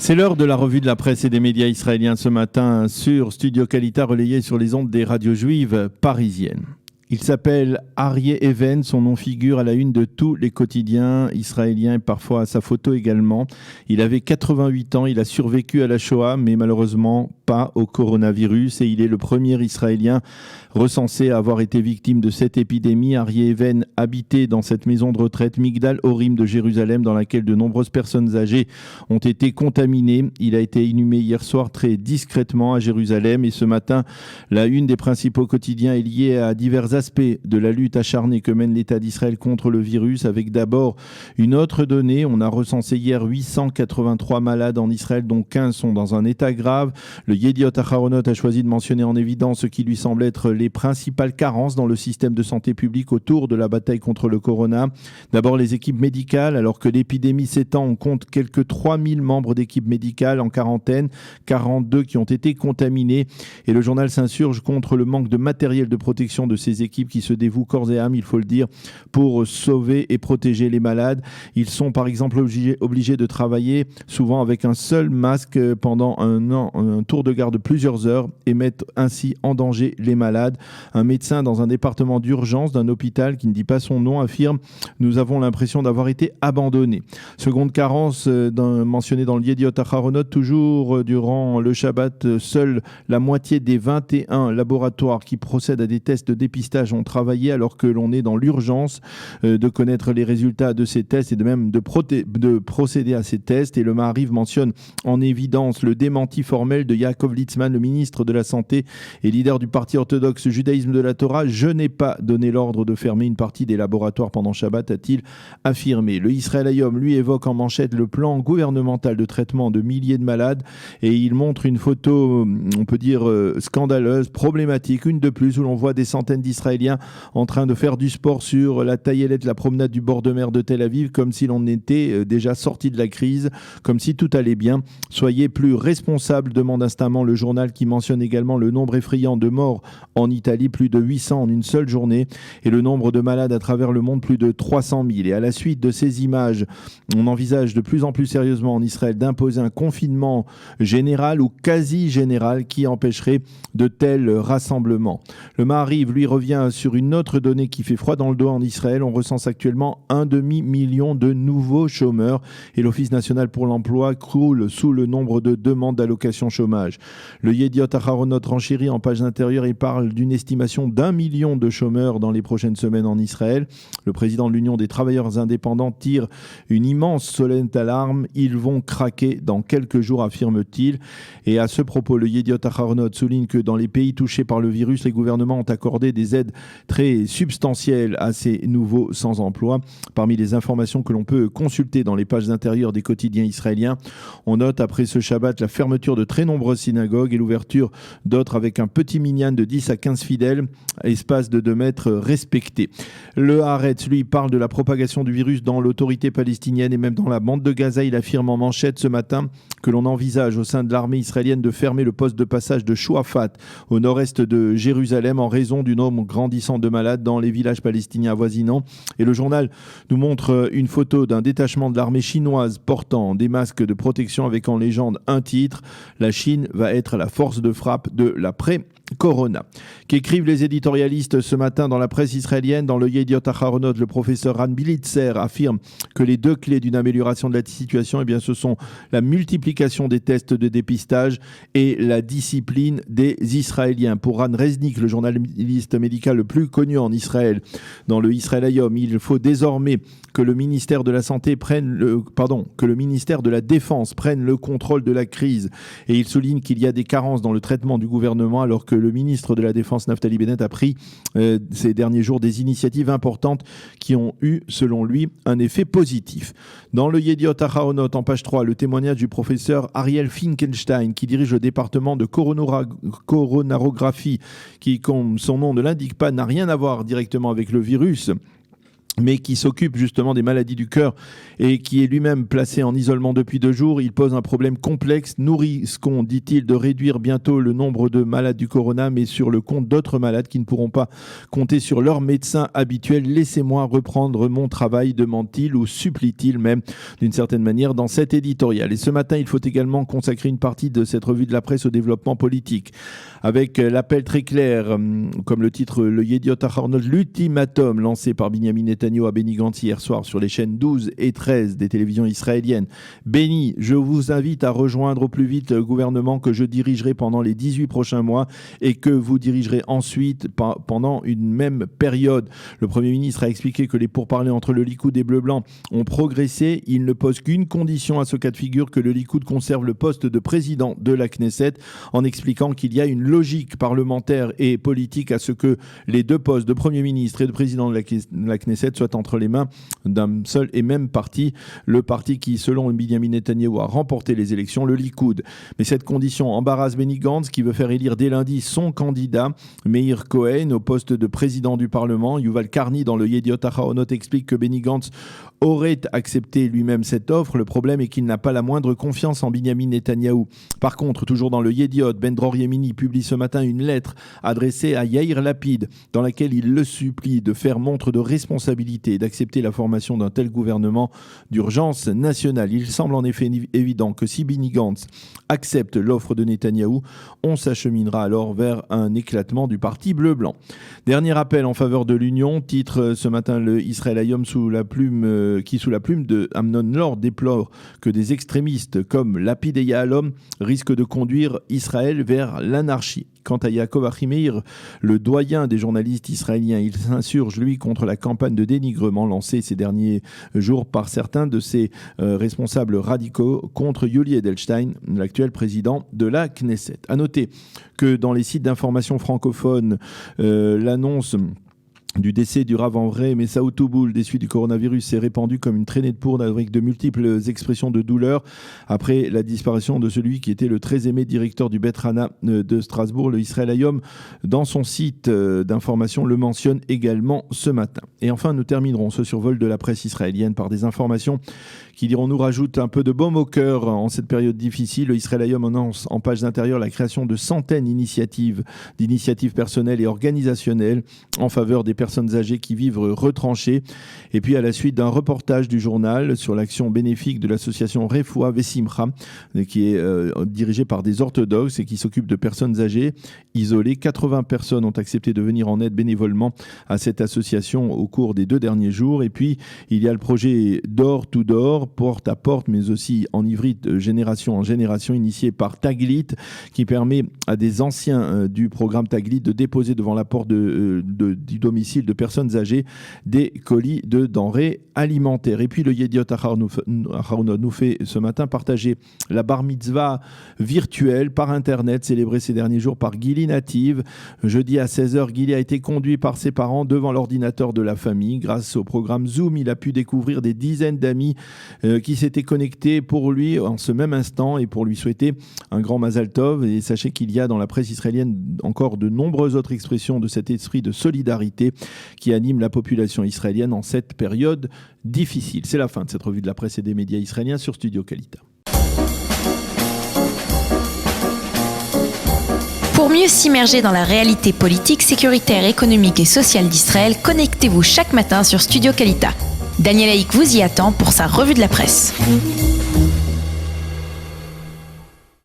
C'est l'heure de la revue de la presse et des médias israéliens ce matin sur Studio Kalita, relayé sur les ondes des radios juives parisiennes. Il s'appelle Aryeh Even, son nom figure à la une de tous les quotidiens israéliens et parfois à sa photo également. Il avait 88 ans, il a survécu à la Shoah, mais malheureusement pas au coronavirus, et il est le premier Israélien recensé à avoir été victime de cette épidémie. Aryeh Even habitait dans cette maison de retraite Migdal Orim de Jérusalem, dans laquelle de nombreuses personnes âgées ont été contaminées. Il a été inhumé hier soir très discrètement à Jérusalem, et ce matin, la une des principaux quotidiens est liée à divers aspects de la lutte acharnée que mène l'État d'Israël contre le virus, avec d'abord une autre donnée. On a recensé hier 883 malades en Israël, dont 15 sont dans un état grave. Le Yediot Aharonot a choisi de mentionner en évidence ce qui lui semble être les principales carences dans le système de santé publique autour de la bataille contre le corona. D'abord les équipes médicales. Alors que l'épidémie s'étend, on compte quelques 3000 membres d'équipes médicales en quarantaine, 42 qui ont été contaminés, et le journal s'insurge contre le manque de matériel de protection de ces équipes qui se dévouent corps et âme, il faut le dire, pour sauver et protéger les malades. Ils sont par exemple obligés de travailler souvent avec un seul masque pendant un tour de garde de plusieurs heures, et mettent ainsi en danger les malades. Un médecin dans un département d'urgence d'un hôpital qui ne dit pas son nom affirme « Nous avons l'impression d'avoir été abandonnés ». Seconde carence mentionnée dans le Yediot Aharonot, toujours durant le Shabbat, seule la moitié des 21 laboratoires qui procèdent à des tests de dépistage ont travaillé, alors que l'on est dans l'urgence de connaître les résultats de ces tests et de même de procéder à ces tests. Et le Maariv mentionne en évidence le démenti formel de Yaakov Litzman, le ministre de la Santé et leader du parti orthodoxe judaïsme de la Torah. « Je n'ai pas donné l'ordre de fermer une partie des laboratoires pendant Shabbat », a-t-il affirmé. Le Israël Hayom, lui, évoque en manchette le plan gouvernemental de traitement de milliers de malades, et il montre une photo, on peut dire, scandaleuse, problématique, une de plus, où l'on voit des centaines d'Israéliens en train de faire du sport sur la taillelette, la promenade du bord de mer de Tel Aviv, comme si l'on était déjà sorti de la crise, comme si tout allait bien. « Soyez plus responsables », demande instamment le journal, qui mentionne également le nombre effrayant de morts en Italie, plus de 800 en une seule journée, et le nombre de malades à travers le monde, plus de 300 000. Et à la suite de ces images, on envisage de plus en plus sérieusement en Israël d'imposer un confinement général ou quasi général qui empêcherait de tels rassemblements. Le Maariv, lui, revient sur une autre donnée qui fait froid dans le dos en Israël. On recense actuellement 1,5 million de nouveaux chômeurs, et l'Office national pour l'emploi croule sous le nombre de demandes d'allocation chômage. Le Yediot Aharonot renchérit en page intérieure et parle d'une estimation d'1 million de chômeurs dans les prochaines semaines en Israël. Le président de l'Union des travailleurs indépendants tire une immense solennelle alarme. Ils vont craquer dans quelques jours, affirme-t-il. Et à ce propos, le Yediot Aharonot souligne que dans les pays touchés par le virus, les gouvernements ont accordé des aides très substantielles à ces nouveaux sans-emploi. Parmi les informations que l'on peut consulter dans les pages intérieures des quotidiens israéliens, on note après ce Shabbat la fermeture de très nombreuses synagogues et l'ouverture d'autres avec un petit minyan de 10 à 15 fidèles, espace de 2 mètres respecté. Le Haaretz, lui, parle de la propagation du virus dans l'autorité palestinienne et même dans la bande de Gaza. Il affirme en manchette ce matin que l'on envisage au sein de l'armée israélienne de fermer le poste de passage de Chouafat au nord-est de Jérusalem en raison du nombre grandissant de malades dans les villages palestiniens avoisinants. Et le journal nous montre une photo d'un détachement de l'armée chinoise portant des masques de protection avec en légende un titre: « La Chine va être la force de frappe de l'après-Corona ». Qu'écrivent les éditorialistes ce matin dans la presse israélienne? Dans le Yediot Aharonot, le professeur Ran Bilitzer affirme que les 2 clés d'une amélioration de la situation, ce sont la multiplication des tests de dépistage et la discipline des Israéliens. Pour Ran Reznik, le journaliste médical le plus connu en Israël, dans le Israël Hayom, il faut désormais que le ministère de la Défense prenne le contrôle de la crise. Et il souligne qu'il y a des carences dans le traitement du gouvernement, alors que le ministre de la Défense, Naftali Bennett, a pris ces derniers jours des initiatives importantes qui ont eu, selon lui, un effet positif. Dans le Yediot Aharonot, en page 3, le témoignage du professeur Ariel Finkelstein, qui dirige le département de coronarographie, qui, comme son nom ne l'indique pas, n'a rien à voir directement avec le virus, mais qui s'occupe justement des maladies du cœur et qui est lui-même placé en isolement depuis 2 jours. Il pose un problème complexe. Nous risquons, dit-il, de réduire bientôt le nombre de malades du corona, mais sur le compte d'autres malades qui ne pourront pas compter sur leur médecin habituel. Laissez-moi reprendre mon travail, demande-t-il ou supplie-t-il même d'une certaine manière dans cet éditorial. Et ce matin, il faut également consacrer une partie de cette revue de la presse au développement politique, avec l'appel très clair, comme le titre le Yediot Ahronoth, l'ultimatum lancé par Benjamin Netanyahu à Benny Gantz hier soir sur les chaînes 12 et 13 des télévisions israéliennes. Benny, je vous invite à rejoindre au plus vite le gouvernement que je dirigerai pendant les 18 prochains mois et que vous dirigerez ensuite pendant une même période. Le Premier ministre a expliqué que les pourparlers entre le Likoud et Bleu-Blanc ont progressé. Il ne pose qu'une condition à ce cas de figure, que le Likoud conserve le poste de président de la Knesset, en expliquant qu'il y a une logique parlementaire et politique à ce que les 2 postes de Premier ministre et de président de la Knesset soit entre les mains d'un seul et même parti, le parti qui, selon Benjamin Netanyahu, a remporté les élections, le Likoud. Mais cette condition embarrasse Benny Gantz, qui veut faire élire dès lundi son candidat, Meir Cohen, au poste de président du Parlement. Yuval Karni, dans le Yediot Ahronoth, explique que Benny Gantz aurait accepté lui-même cette offre. Le problème est qu'il n'a pas la moindre confiance en Benjamin Netanyahu. Par contre, toujours dans le Yediot, Ben Dror Yemini publie ce matin une lettre adressée à Yair Lapid, dans laquelle il le supplie de faire montre de responsabilité et d'accepter la formation d'un tel gouvernement d'urgence nationale. Il semble en effet évident que si Benny Gantz accepte l'offre de Netanyahou, on s'acheminera alors vers un éclatement du parti bleu-blanc. Dernier appel en faveur de l'Union, titre ce matin le Israël Hayom sous la plume de Amnon Lord déplore que des extrémistes comme Lapid et Yahalom risquent de conduire Israël vers l'anarchie. Quant à Yaakov Achimeir, le doyen des journalistes israéliens, il s'insurge, lui, contre la campagne de dénigrement lancée ces derniers jours par certains de ses responsables radicaux contre Yuli Edelstein, l'actuel président de la Knesset. À noter que dans les sites d'information francophones, l'annonce du décès du Rav en vrai, Messaoud Touboul, des suites du coronavirus, s'est répandu comme une traînée de poudre avec de multiples expressions de douleur après la disparition de celui qui était le très aimé directeur du Bet Hana de Strasbourg, le Israël Hayom. Dans son site d'information, le mentionne également ce matin. Et enfin, nous terminerons ce survol de la presse israélienne par des informations qui, dirons-nous, rajoutent un peu de baume au cœur en cette période difficile. Le Israël Hayom annonce en page d'intérieur la création de centaines d'initiatives personnelles et organisationnelles en faveur des personnes âgées qui vivent retranchées. Et puis à la suite d'un reportage du journal sur l'action bénéfique de l'association Refoua Vesimcha, qui est dirigée par des orthodoxes et qui s'occupe de personnes âgées isolées, 80 personnes ont accepté de venir en aide bénévolement à cette association au cours des 2 derniers jours. Et puis il y a le projet Door to Door, porte à porte, mais aussi en ivrite, de génération en génération, initié par Taglit, qui permet à des anciens du programme Taglit de déposer devant la porte du domicile de personnes âgées des colis de denrées alimentaires. Et puis le Yediot Ahronoth nous fait ce matin partager la bar mitzvah virtuelle par internet, célébrée ces derniers jours par Gili Native. Jeudi à 16h, Gili a été conduit par ses parents devant l'ordinateur de la famille. Grâce au programme Zoom, il a pu découvrir des dizaines d'amis qui s'étaient connectés pour lui en ce même instant et pour lui souhaiter un grand Mazal Tov. Et sachez qu'il y a dans la presse israélienne encore de nombreuses autres expressions de cet esprit de solidarité qui anime la population israélienne en cette période difficile. C'est la fin de cette revue de la presse et des médias israéliens sur Studio Kalita. Pour mieux s'immerger dans la réalité politique, sécuritaire, économique et sociale d'Israël, connectez-vous chaque matin sur Studio Kalita. Daniel Haïk vous y attend pour sa revue de la presse.